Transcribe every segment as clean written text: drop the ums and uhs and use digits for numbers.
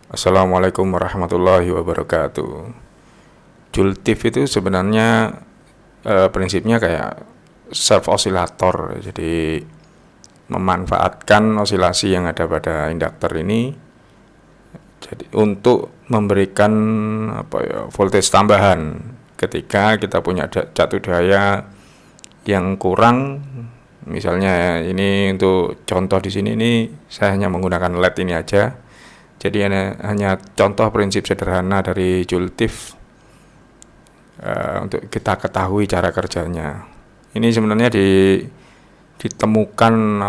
Assalamualaikum warahmatullahi wabarakatuh. Jultif itu sebenarnya prinsipnya kayak self osilator. Jadi memanfaatkan osilasi yang ada pada induktor ini jadi untuk memberikan voltage tambahan ketika kita punya jatuh daya yang kurang. Misalnya ini untuk contoh di sini ini saya hanya menggunakan LED ini aja. Jadi hanya contoh prinsip sederhana dari Jultif untuk kita ketahui cara kerjanya. Ini sebenarnya ditemukan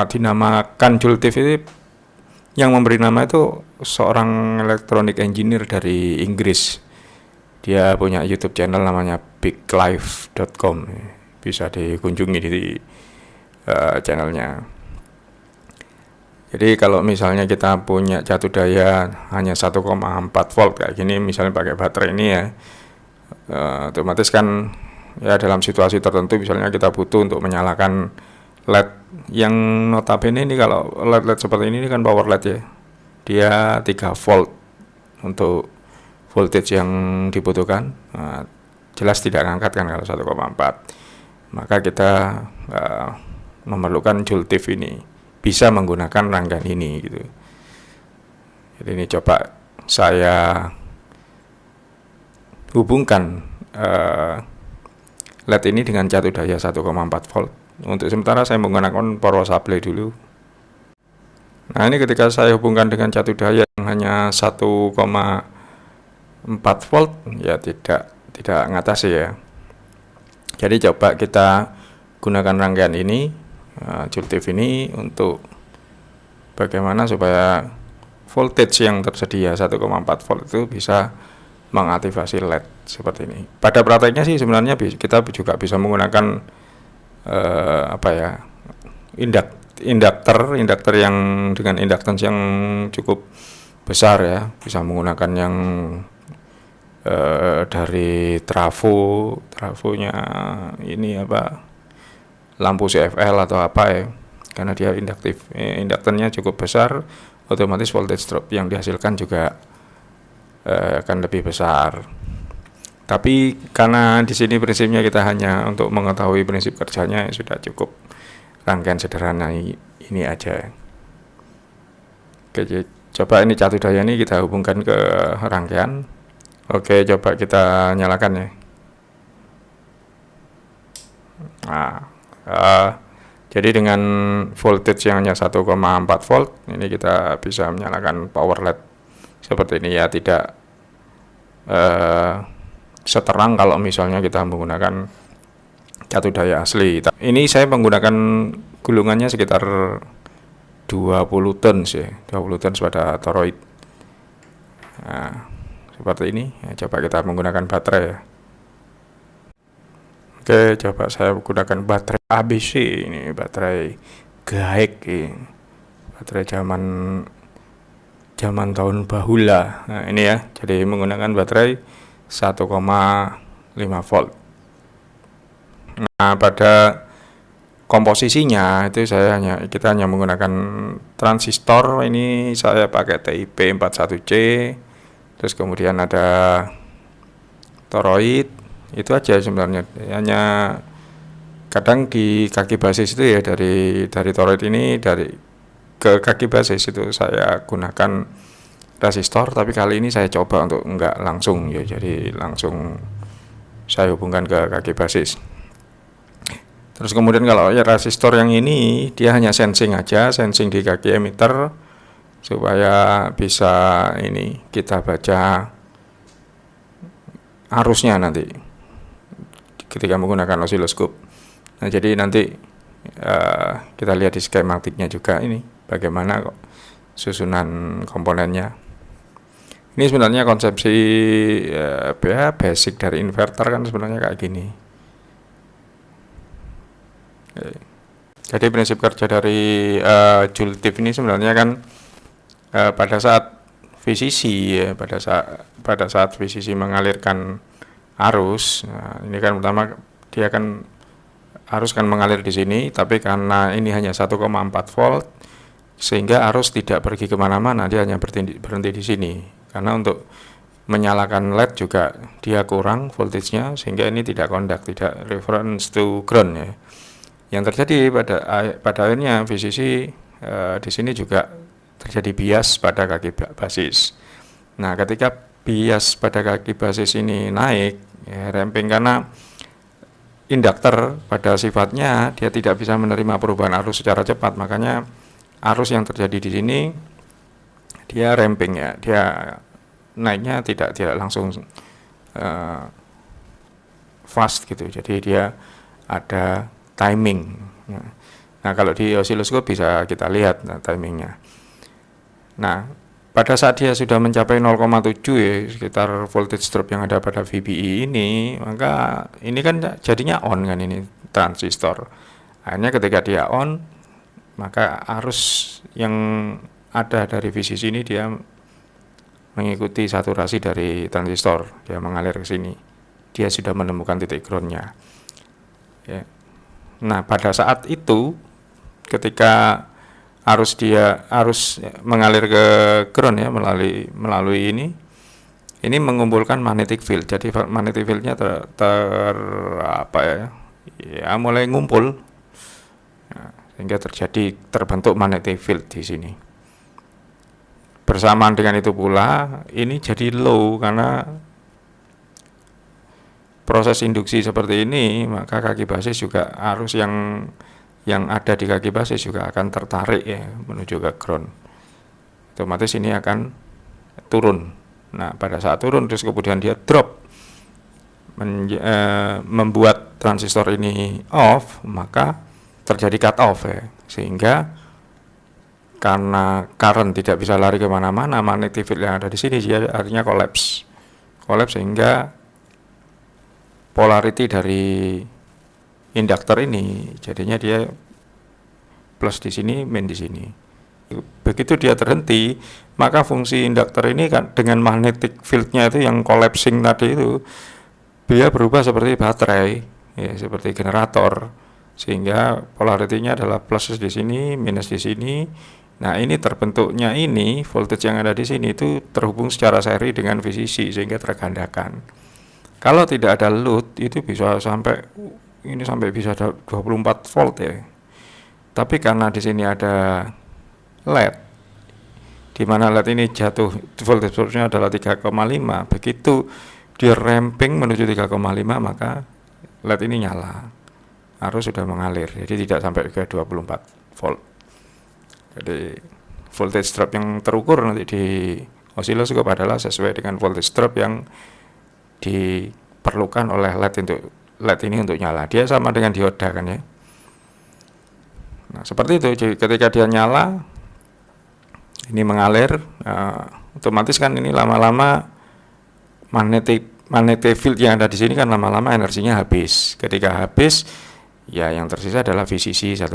dinamakan Jultif ini, yang memberi nama itu seorang electronic engineer dari Inggris. Dia punya YouTube channel namanya biglife.com. Bisa dikunjungi di channelnya. Jadi kalau misalnya kita punya jatuh daya hanya 1,4 volt kayak gini, misalnya pakai baterai ini ya, otomatis kan ya dalam situasi tertentu misalnya kita butuh untuk menyalakan LED yang notabene ini, kalau LED seperti ini kan power LED ya, dia 3 volt untuk voltage yang dibutuhkan. Jelas tidak ngangkat kan kalau 1,4. Maka kita memerlukan Jultif ini, bisa menggunakan rangkaian ini gitu. Jadi ini coba saya hubungkan LED ini dengan jatuh daya 1,4 volt. Untuk sementara saya menggunakan power supply dulu. Nah, ini ketika saya hubungkan dengan jatuh daya yang hanya 1,4 volt ya tidak ngatasi ya. Jadi coba kita gunakan rangkaian ini, Jultif ini, untuk bagaimana supaya voltage yang tersedia 1,4 volt itu bisa mengaktifasi LED seperti ini. Pada prakteknya sih sebenarnya kita juga bisa menggunakan induktor yang dengan inductance yang cukup besar ya, bisa menggunakan yang dari trafonya ini lampu CFL atau apa ya, karena dia induktif, induktornya cukup besar, otomatis voltage drop yang dihasilkan juga akan lebih besar. Tapi karena di sini prinsipnya kita hanya untuk mengetahui prinsip kerjanya, ya sudah cukup rangkaian sederhana ini aja. Oke, coba ini jatuh daya ini kita hubungkan ke rangkaian. Oke, coba kita nyalakan ya. Jadi dengan voltage yang hanya 1,4 volt ini kita bisa menyalakan power LED seperti ini ya, tidak seterang kalau misalnya kita menggunakan jatuh daya asli. Ini saya menggunakan gulungannya sekitar 20 tons ya, 20 tons pada toroid. Nah, seperti ini ya, coba kita menggunakan baterai ya. Oke, coba saya gunakan baterai ABC ini, baterai gaek ini. Baterai zaman tahun bahula. Nah, ini ya, jadi menggunakan baterai 1,5 volt. Nah, pada komposisinya itu kita hanya menggunakan transistor. Ini saya pakai TIP 41C. Terus kemudian ada toroid, itu aja sebenarnya. Hanya kadang di kaki basis itu ya, dari toroid ini ke kaki basis itu saya gunakan resistor, tapi kali ini saya coba untuk enggak langsung ya, jadi langsung saya hubungkan ke kaki basis. Terus kemudian kalau ya resistor yang ini dia hanya sensing aja, sensing di kaki emitter supaya bisa ini kita baca arusnya nanti ketika menggunakan osiloskop. Nah, jadi nanti kita lihat di skematiknya juga ini bagaimana kok susunan komponennya. Ini sebenarnya konsepsi basic dari inverter kan sebenarnya kayak gini. Jadi prinsip kerja dari Jultif ini sebenarnya kan pada saat VCC ya, pada saat VCC mengalirkan arus, nah ini kan pertama dia kan arus kan mengalir di sini, tapi karena ini hanya 1,4 volt sehingga arus tidak pergi kemana-mana, dia hanya berhenti di sini. Karena untuk menyalakan LED juga dia kurang voltage-nya, sehingga ini tidak kondak, tidak reference to ground ya. Yang terjadi pada akhirnya VCC di sini juga terjadi bias pada kaki basis. Nah, ketika bias pada kaki basis ini naik, ya, ramping, karena induktor pada sifatnya dia tidak bisa menerima perubahan arus secara cepat, makanya arus yang terjadi di sini dia ramping ya, dia naiknya tidak langsung fast gitu, jadi dia ada timing. Nah, kalau di osiloskop bisa kita lihat timingnya. Nah, pada saat dia sudah mencapai 0,7 ya, sekitar voltage drop yang ada pada VBE ini, maka ini kan jadinya on kan, ini transistor. Akhirnya ketika dia on, maka arus yang ada dari VCC ini dia mengikuti saturasi dari transistor, dia mengalir ke sini. Dia sudah menemukan titik groundnya. Ya. Nah, pada saat itu ketika arus mengalir ke ground ya, melalui ini mengumpulkan magnetic field. Jadi magnetic fieldnya mulai ngumpul, ya, sehingga terbentuk magnetic field di sini. Bersamaan dengan itu pula ini jadi low, karena proses induksi seperti ini, maka kaki basis juga arus yang ada di kaki basis juga akan tertarik ya menuju ke ground. Otomatis ini akan turun. Nah, pada saat turun terus kemudian dia drop, membuat transistor ini off, maka terjadi cut off ya. Sehingga karena current tidak bisa lari kemana-mana, magnetic field yang ada di sini dia artinya collapse sehingga polarity dari induktor ini jadinya dia plus di sini, min di sini. Begitu dia terhenti, maka fungsi induktor ini kan dengan magnetic field-nya itu yang collapsing tadi itu, dia berubah seperti baterai ya, seperti generator, sehingga polarity-nya adalah plus di sini, minus di sini. Nah, ini terbentuknya ini voltage yang ada di sini itu terhubung secara seri dengan VCC sehingga tergandakan. Kalau tidak ada load itu bisa sampai bisa ada 24 volt ya. Tapi karena di sini ada LED, di mana LED ini jatuh voltage source-nya adalah 3,5, begitu dia ramping menuju 3,5 maka LED ini nyala, arus sudah mengalir, jadi tidak sampai ke 24 volt. Jadi voltage drop yang terukur nanti di osiloskop adalah sesuai dengan voltage drop yang diperlukan oleh LED ini untuk nyala. Dia sama dengan dioda kan ya. Nah, seperti itu. Jadi ketika dia nyala, ini mengalir, otomatis kan ini lama-lama magnetic field yang ada di sini kan lama-lama energinya habis. Ketika habis, ya yang tersisa adalah VCC 1,4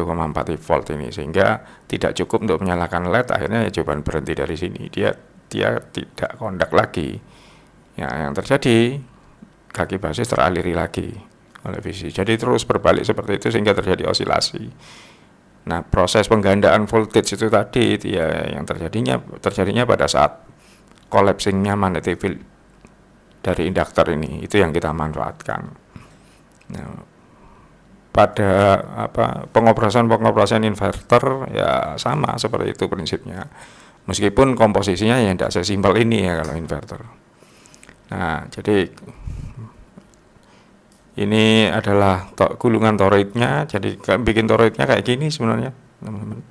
volt ini, sehingga tidak cukup untuk menyalakan LED. Akhirnya ya coba berhenti dari sini. Dia tidak kondak lagi. Ya, yang terjadi kaki basis teraliri lagi oleh VCC. Jadi terus berbalik seperti itu sehingga terjadi osilasi. Nah, proses penggandaan voltage itu tadi ya yang terjadinya pada saat collapsingnya magnetic field dari induktor ini, itu yang kita manfaatkan. Nah, pada pengoperasian inverter ya sama seperti itu prinsipnya. Meskipun komposisinya ya tidak sesimpel ini ya kalau inverter. Nah, jadi ini adalah gulungan toroidnya. Jadi bikin toroidnya kayak gini sebenarnya, teman-teman.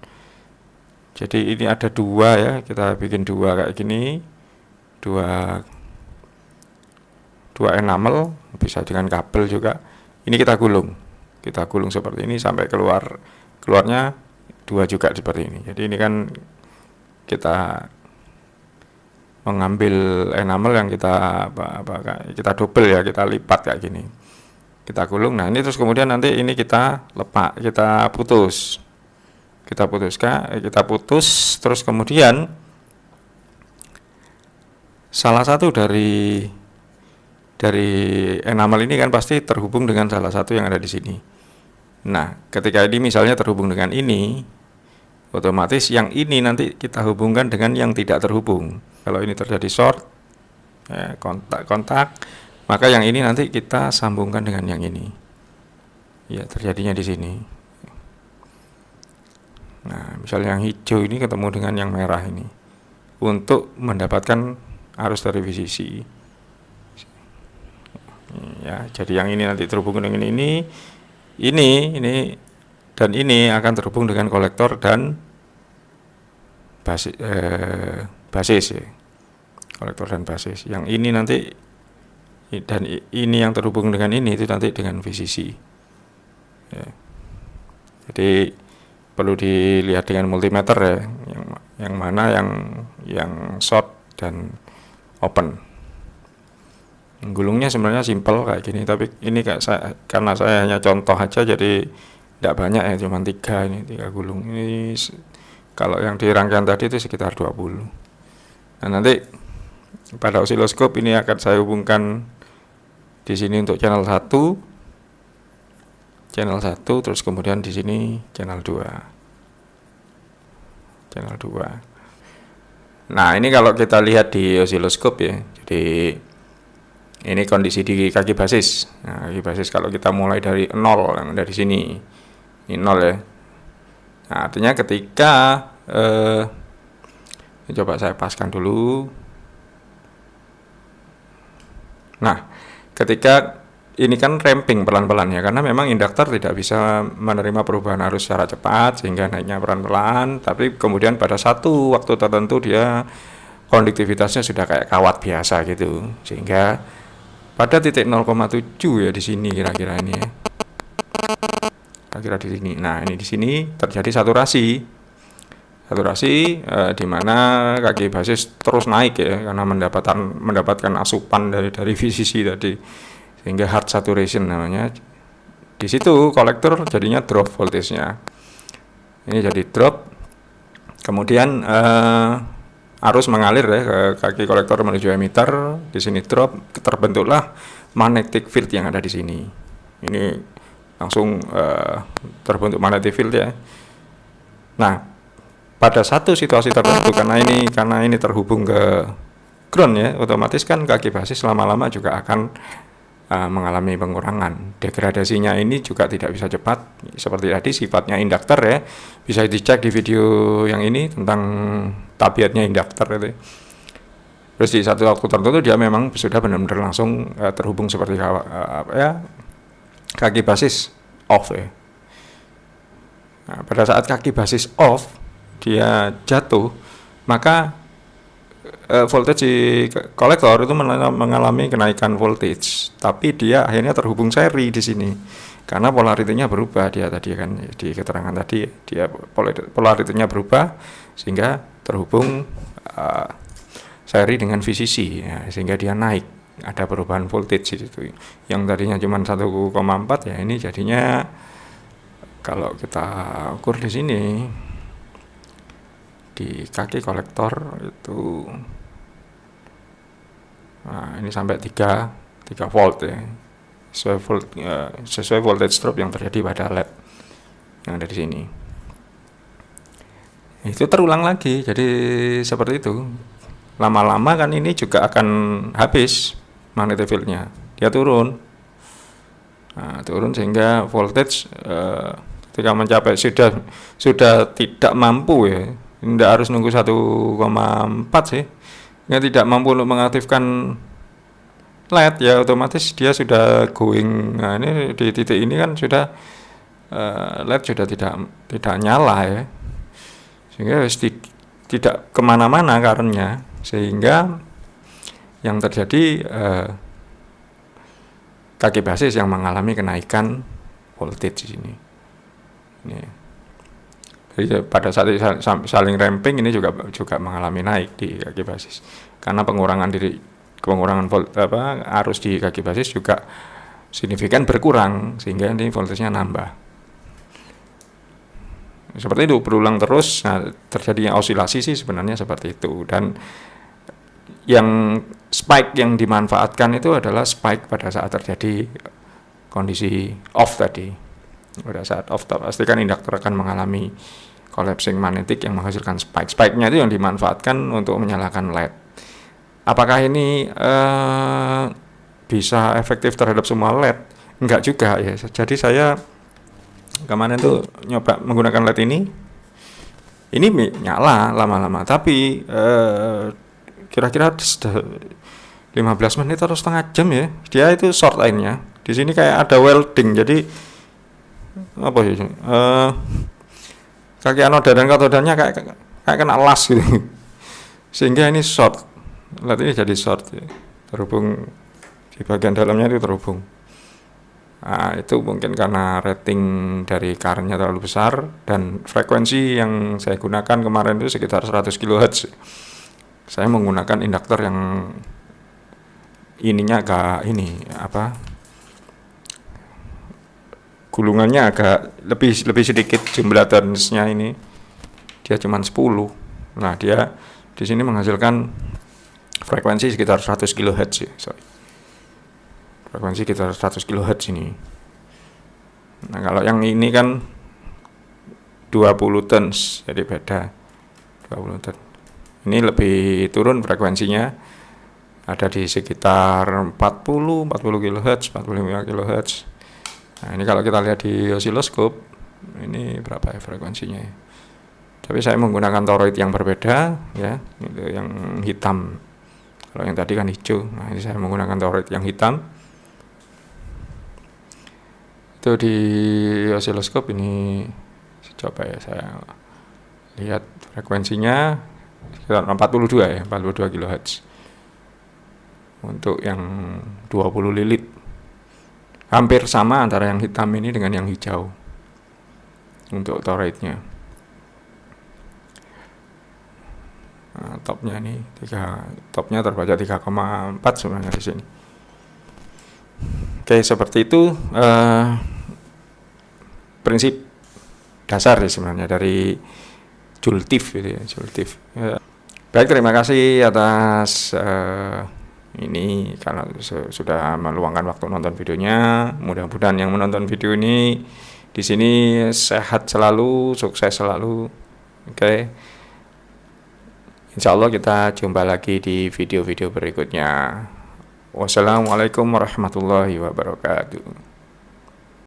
Jadi ini ada dua ya, kita bikin dua kayak gini, dua enamel, bisa dengan kabel juga. Ini kita gulung seperti ini sampai keluarnya dua juga seperti ini. Jadi ini kan kita mengambil enamel yang kita double ya, kita lipat kayak gini, kita gulung. Nah, ini terus kemudian nanti ini kita putus terus kemudian salah satu dari enamel ini kan pasti terhubung dengan salah satu yang ada di sini. Nah, ketika ini misalnya terhubung dengan ini, otomatis yang ini nanti kita hubungkan dengan yang tidak terhubung. Kalau ini terjadi short, kontak, maka yang ini nanti kita sambungkan dengan yang ini. Ya, terjadinya di sini. Nah, misalnya yang hijau ini ketemu dengan yang merah ini untuk mendapatkan arus dari VCC. Ya, jadi yang ini nanti terhubung dengan ini dan ini akan terhubung dengan kolektor dan basis ya. Kolektor dan basis. Yang ini nanti dan ini yang terhubung dengan ini itu nanti dengan VCC. Ya. Jadi perlu dilihat dengan multimeter ya, yang mana yang short dan open. Gulungnya sebenarnya simple kayak gini, tapi ini karena saya hanya contoh aja, jadi tidak banyak ya, cuma 3 gulung. Ini kalau yang di rangkaian tadi itu sekitar 20. Nah, nanti pada osiloskop ini akan saya hubungkan di sini untuk channel 1, terus kemudian di sini channel 2. Nah, ini kalau kita lihat di osiloskop ya, jadi ini kondisi di kaki basis. Nah, kaki basis kalau kita mulai dari 0, yang dari sini, ini 0 ya. Nah, artinya ketika coba saya paskan dulu. Nah, ketika ini kan ramping pelan-pelan ya, karena memang induktor tidak bisa menerima perubahan arus secara cepat sehingga naiknya pelan-pelan, tapi kemudian pada satu waktu tertentu dia konduktivitasnya sudah kayak kawat biasa gitu, sehingga pada titik 0,7 ya di sini kira-kira ini ya. Kira-kira di sini. Nah, ini di sini terjadi saturasi di mana kaki basis terus naik ya, karena mendapatkan asupan dari VCC tadi, sehingga hard saturation namanya. Di situ kolektor jadinya drop voltage-nya. Ini jadi drop. Kemudian arus mengalir ya ke kaki kolektor menuju emitter. Di sini drop, terbentuklah magnetic field yang ada di sini. Ini langsung terbentuk magnetic field ya. Nah, pada satu situasi tertentu karena ini terhubung ke ground ya, otomatis kan kaki basis lama-lama juga akan mengalami pengurangan. Degradasinya ini juga tidak bisa cepat seperti tadi, sifatnya induktor ya. Bisa dicek di video yang ini tentang tabiatnya induktor itu. Terus di satu waktu tertentu dia memang sudah benar-benar langsung terhubung seperti kaki basis off ya. Nah, pada saat kaki basis off dia jatuh, maka voltage di kolektor itu mengalami kenaikan voltage, tapi dia akhirnya terhubung seri di sini karena polaritinya berubah. Dia tadi kan di keterangan tadi dia polaritinya berubah sehingga terhubung seri dengan VCC ya, sehingga dia naik, ada perubahan voltage itu. Yang tadinya cuma 1,4 ya, ini jadinya kalau kita ukur di sini di kaki kolektor itu, nah ini sampai 3 volt ya, sesuai voltage drop yang terjadi pada LED yang ada di sini. Itu terulang lagi, jadi seperti itu. Lama-lama kan ini juga akan habis magnetic field-nya, dia turun. Nah, turun sehingga voltage ketika mencapai sudah tidak mampu ya. Tidak harus nunggu 1,4 sih. Ya, tidak mampu untuk mengaktifkan LED ya, otomatis dia sudah going. Nah, ini di titik ini kan sudah LED sudah tidak nyala ya, sehingga tidak kemana-mana karenya, sehingga yang terjadi kaki basis yang mengalami kenaikan voltage di sini. Ini. Jadi pada saat saling ramping ini juga mengalami naik di kaki basis karena pengurangan arus di kaki basis juga signifikan berkurang, sehingga ini voltasenya nambah. Seperti itu berulang terus. Nah, terjadinya osilasi sih sebenarnya seperti itu, dan yang spike yang dimanfaatkan itu adalah spike pada saat terjadi kondisi off tadi. Pada saat off pastikan induktor akan mengalami collapsing magnetic yang menghasilkan spike. Spike-nya itu yang dimanfaatkan untuk menyalakan LED. Apakah ini bisa efektif terhadap semua LED? Enggak juga ya. Jadi saya kemarin tuh nyoba menggunakan LED ini nyala lama-lama, tapi kira-kira 15 menit atau setengah jam ya, dia itu short line-nya. Di sini kayak ada welding, jadi apa ya? Kaki anoda dan katodanya kayak kena las gitu. Sehingga ini short. LED ini jadi short ya. Terhubung di bagian dalamnya itu terhubung. Nah, itu mungkin karena rating dari current-nya terlalu besar dan frekuensi yang saya gunakan kemarin itu sekitar 100 kHz. Saya menggunakan induktor yang ininya agak gulungannya agak lebih sedikit jumlah turns-nya ini. Dia cuma 10. Nah, dia di sini menghasilkan frekuensi sekitar 100 kHz ya. Frekuensi sekitar 100 kHz ini. Nah, kalau yang ini kan 20 turns, jadi beda. 20 turns. Ini lebih turun frekuensinya. Ada di sekitar 40 kHz, 45 kHz. Nah, ini kalau kita lihat di osiloskop, ini berapa ya frekuensinya ya. Tapi saya menggunakan toroid yang berbeda ya, itu yang hitam. Kalau yang tadi kan hijau. Nah, ini saya menggunakan toroid yang hitam. Itu di osiloskop ini coba ya saya lihat frekuensinya sekitar 42 kHz. Untuk yang 20 lilit. Hampir sama antara yang hitam ini dengan yang hijau untuk toroidnya. Nah, topnya ini topnya terbaca 3,4 sebenarnya di sini. Oke, seperti itu prinsip dasar sih sebenarnya dari Jultif gitu ya, Jultif. Baik, terima kasih atas ini karena sudah meluangkan waktu nonton videonya. Mudah-mudahan yang menonton video ini di sini sehat selalu, sukses selalu. Oke. Insya Allah kita jumpa lagi di video-video berikutnya. Wassalamualaikum warahmatullahi wabarakatuh.